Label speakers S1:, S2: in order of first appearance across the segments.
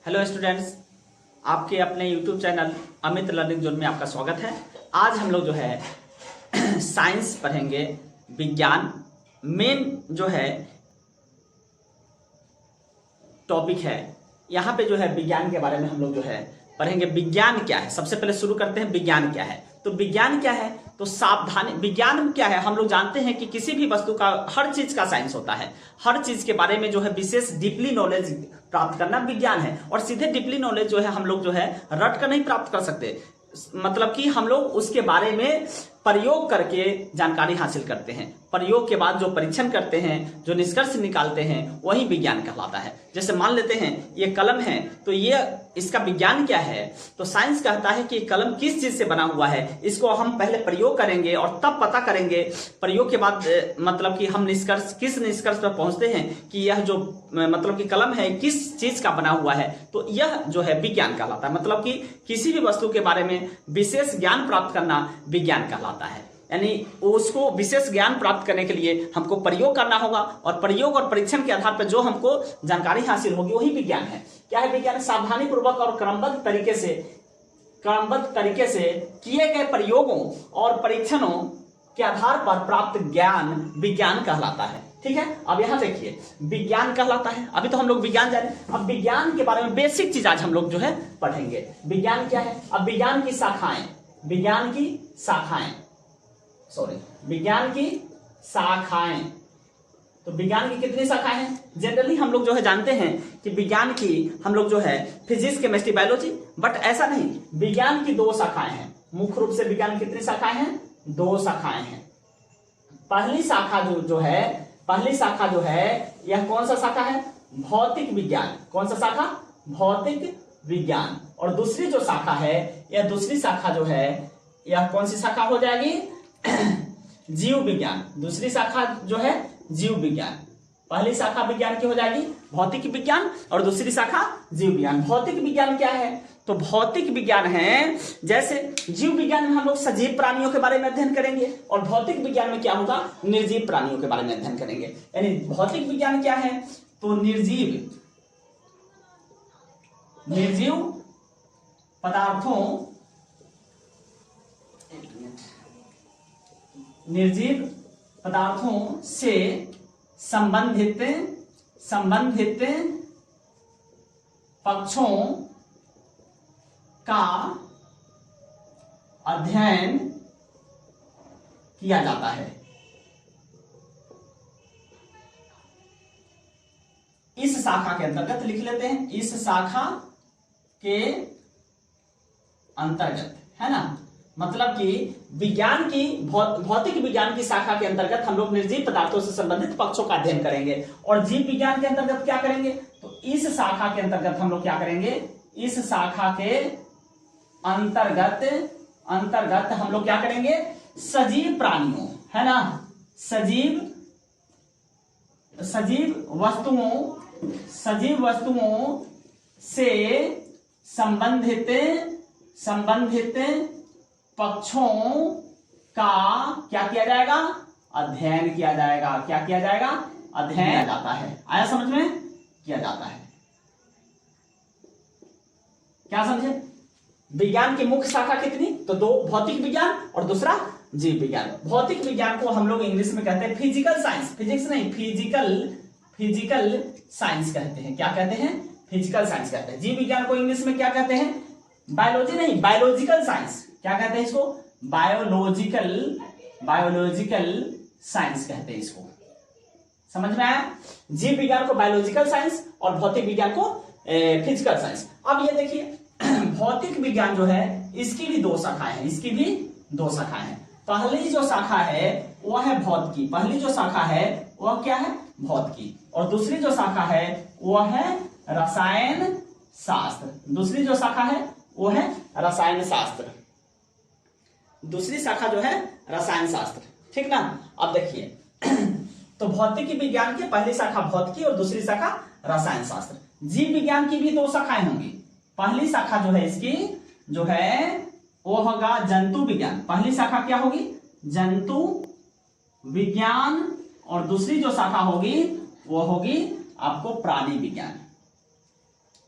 S1: Hello students, आपके अपने YouTube channel Amit learning zone में आपका स्वागत है। आज हम लोग जो है साइंस पढ़ेंगे, विज्ञान मेन जो है टॉपिक है। यहाँ पे जो है विज्ञान के बारे में हम लोग जो है पढ़ेंगे। विज्ञान क्या है, सबसे पहले शुरू करते हैं विज्ञान क्या है। तो विज्ञान क्या है, तो सावधानी। विज्ञान क्या है, हम लोग जानते हैं कि किसी भी वस्तु का, हर चीज का साइंस होता है। हर चीज के बारे में जो है विशेष डीपली नॉलेज प्राप्त करना विज्ञान है। और सीधे डीपली नॉलेज जो है हम लोग जो है रट कर नहीं प्राप्त कर सकते, मतलब कि हम लोग उसके बारे में प्रयोग करके जानकारी हासिल करते हैं। प्रयोग के बाद जो परीक्षण करते हैं, जो निष्कर्ष निकालते हैं, वही विज्ञान कहलाता है। जैसे मान लेते हैं ये कलम है, तो ये इसका विज्ञान क्या है, तो साइंस कहता है कि कलम किस चीज से बना हुआ है। इसको हम पहले प्रयोग करेंगे और तब पता करेंगे। प्रयोग के बाद मतलब कि हम किस निष्कर्ष पर पहुंचते हैं कि यह जो मतलब कि कलम है किस चीज का बना हुआ है, तो यह जो है विज्ञान कहलाता है। मतलब कि किसी भी वस्तु के बारे में विशेष ज्ञान प्राप्त करना विज्ञान कहलाता है। यानी उसको विशेष ज्ञान प्राप्त करने के लिए हमको प्रयोग करना होगा, और प्रयोग और परीक्षण के आधार पर जो हमको जानकारी हासिल होगी वही विज्ञान है। क्या है विज्ञान? सावधानी पूर्वक और क्रमबद्ध तरीके से किए गए प्रयोगों और परीक्षणों के आधार पर प्राप्त ज्ञान विज्ञान कहलाता है। ठीक है, अब यहां देखिए विज्ञान कहलाता है। अभी तो हम लोग विज्ञान जाने, अब विज्ञान के बारे में बेसिक चीज आज हम लोग जो है पढ़ेंगे। विज्ञान क्या है? अब विज्ञान की शाखाएं, विज्ञान की शाखाएं तो विज्ञान की कितनी शाखाएं हैं? जनरली हम लोग जो है जानते हैं कि विज्ञान की हम लोग जो है फिजिक्स, केमिस्ट्री, बायोलॉजी, बट ऐसा नहीं। विज्ञान की 2 शाखाएं हैं। मुख्य रूप से विज्ञान की कितनी शाखाएं हैं? 2 शाखाएं हैं। पहली शाखा जो है यह कौन सा शाखा है? भौतिक विज्ञान। कौन सा शाखा? भौतिक विज्ञान। और दूसरी जो शाखा है, यह दूसरी शाखा जो है यह कौन सी शाखा हो जाएगी? जीव विज्ञान। दूसरी शाखा जो है जीव विज्ञान। पहली शाखा विज्ञान की हो जाएगी भौतिक विज्ञान, और दूसरी शाखा जीव विज्ञान। भौतिक विज्ञान क्या है? तो भौतिक विज्ञान है, जैसे जीव विज्ञान में हम लोग सजीव प्राणियों के बारे में अध्ययन करेंगे, और भौतिक विज्ञान में क्या होगा? निर्जीव प्राणियों के बारे में अध्ययन करेंगे। यानी भौतिक विज्ञान क्या है? तो निर्जीव पदार्थों से संबंधित पक्षों का अध्ययन किया जाता है। इस शाखा के अंतर्गत लिख लेते हैं, इस शाखा के अंतर्गत, है ना। मतलब कि विज्ञान की भौतिक विज्ञान की शाखा के अंतर्गत हम लोग निर्जीव पदार्थों से संबंधित पक्षों का अध्ययन करेंगे। और जीव विज्ञान के अंतर्गत क्या करेंगे? तो इस शाखा के अंतर्गत हम लोग क्या करेंगे? इस शाखा के अंतर्गत हम लोग क्या करेंगे? सजीव प्राणियों, है ना, सजीव वस्तुओं से संबंधित पक्षों का क्या किया जाएगा? अध्ययन किया जाएगा। क्या किया जाएगा? अध्ययन किया जाता है। आया समझ में? किया जाता है। क्या समझे? विज्ञान की मुख्य शाखा कितनी? तो 2, भौतिक विज्ञान और दूसरा जीव विज्ञान। भौतिक विज्ञान को हम लोग इंग्लिश में कहते हैं फिजिकल साइंस। फिजिक्स नहीं, फिजिकल साइंस कहते हैं। क्या कहते हैं? फिजिकल साइंस कहते हैं। जीव विज्ञान को इंग्लिश में क्या कहते हैं? बायोलॉजी नहीं, बायोलॉजिकल साइंस। क्या कहते हैं इसको? बायोलॉजिकल साइंस कहते हैं इसको। समझ में आया? जीव विज्ञान को बायोलॉजिकल साइंस और भौतिक विज्ञान को फिजिकल साइंस। अब ये देखिए भौतिक विज्ञान जो है इसकी भी 2 शाखाएं हैं। पहली जो शाखा है वह है भौतिकी। पहली जो शाखा है वह क्या है? भौतिकी। और दूसरी जो शाखा है वह है रसायन शास्त्र। दूसरी जो शाखा है वो है रसायन शास्त्र। दूसरी शाखा जो है रसायन शास्त्र। ठीक ना। अब देखिए तो भौतिक विज्ञान की पहली शाखा भौतिकी और दूसरी शाखा रसायन शास्त्र। जीव विज्ञान की भी 2 शाखाएं होंगी। पहली शाखा जो है इसकी जो है वो होगा जंतु विज्ञान। पहली शाखा क्या होगी? जंतु विज्ञान। और दूसरी जो शाखा होगी वो होगी आपको प्राणी विज्ञान,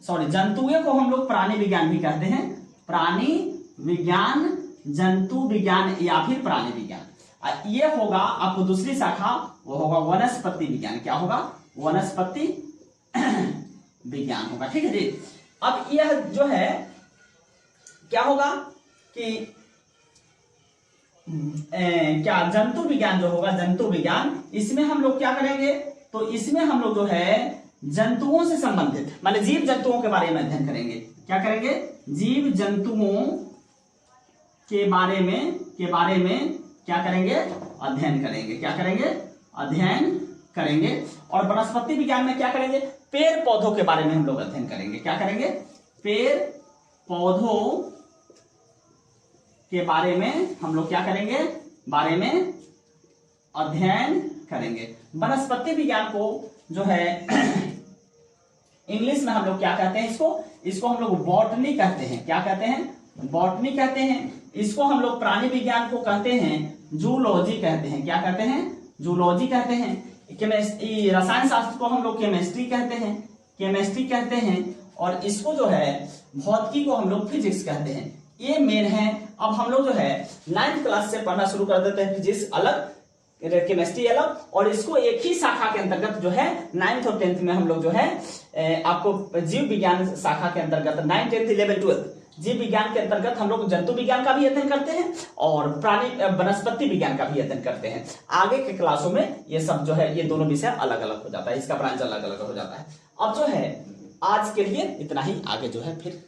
S1: सॉरी जंतुओं को हम लोग प्राणी विज्ञान भी कहते हैं, प्राणी विज्ञान, जंतु विज्ञान या फिर प्राणी विज्ञान। ये होगा आपको दूसरी शाखा, वो होगा वनस्पति विज्ञान। क्या होगा? वनस्पति विज्ञान होगा। ठीक है जी। अब यह जो है क्या होगा कि क्या जंतु विज्ञान जो होगा, जंतु विज्ञान, इसमें हम लोग क्या करेंगे? तो इसमें हम लोग जो है जंतुओं से संबंधित माने जीव जंतुओं के बारे में अध्ययन करेंगे। क्या करेंगे? जीव जंतुओं के बारे में क्या करेंगे? अध्ययन करेंगे। क्या करेंगे? अध्ययन करेंगे। और वनस्पति विज्ञान में क्या करेंगे? पेड़ पौधों के बारे में हम लोग अध्ययन करेंगे। क्या करेंगे? पेड़ पौधों के बारे में हम लोग क्या करेंगे? बारे में अध्ययन करेंगे। वनस्पति विज्ञान को जो है इंग्लिश में हम लोग क्या कहते हैं? इसको हम लोग बॉटनी कहते हैं। क्या कहते हैं? बॉटनी कहते हैं। इसको हम लोग प्राणी विज्ञान को कहते हैं जूलॉजी कहते हैं। क्या कहते हैं? जूलॉजी कहते हैं। रसायन शास्त्र को हम लोग केमिस्ट्री कहते हैं। और इसको जो है भौतिकी को हम लोग फिजिक्स कहते हैं। ये मेन है। अब हम लोग जो है 9th क्लास से पढ़ना शुरू कर देते हैं। फिजिक्स अलग, केमिस्ट्री अलग, और इसको एक ही शाखा के अंतर्गत जो है 9th और 10th में हम लोग जो है आपको जीव विज्ञान शाखा के अंतर्गत 9th, 10th, 11th, 12th जीव विज्ञान के अंतर्गत हम लोग जंतु विज्ञान का भी अध्ययन करते हैं और प्राणी वनस्पति विज्ञान का भी अध्ययन करते हैं। आगे के क्लासों में ये सब जो है ये दोनों विषय अलग अलग हो जाता है, इसका ब्रांच अलग अलग हो जाता है। अब जो है आज के लिए इतना ही, आगे जो है फिर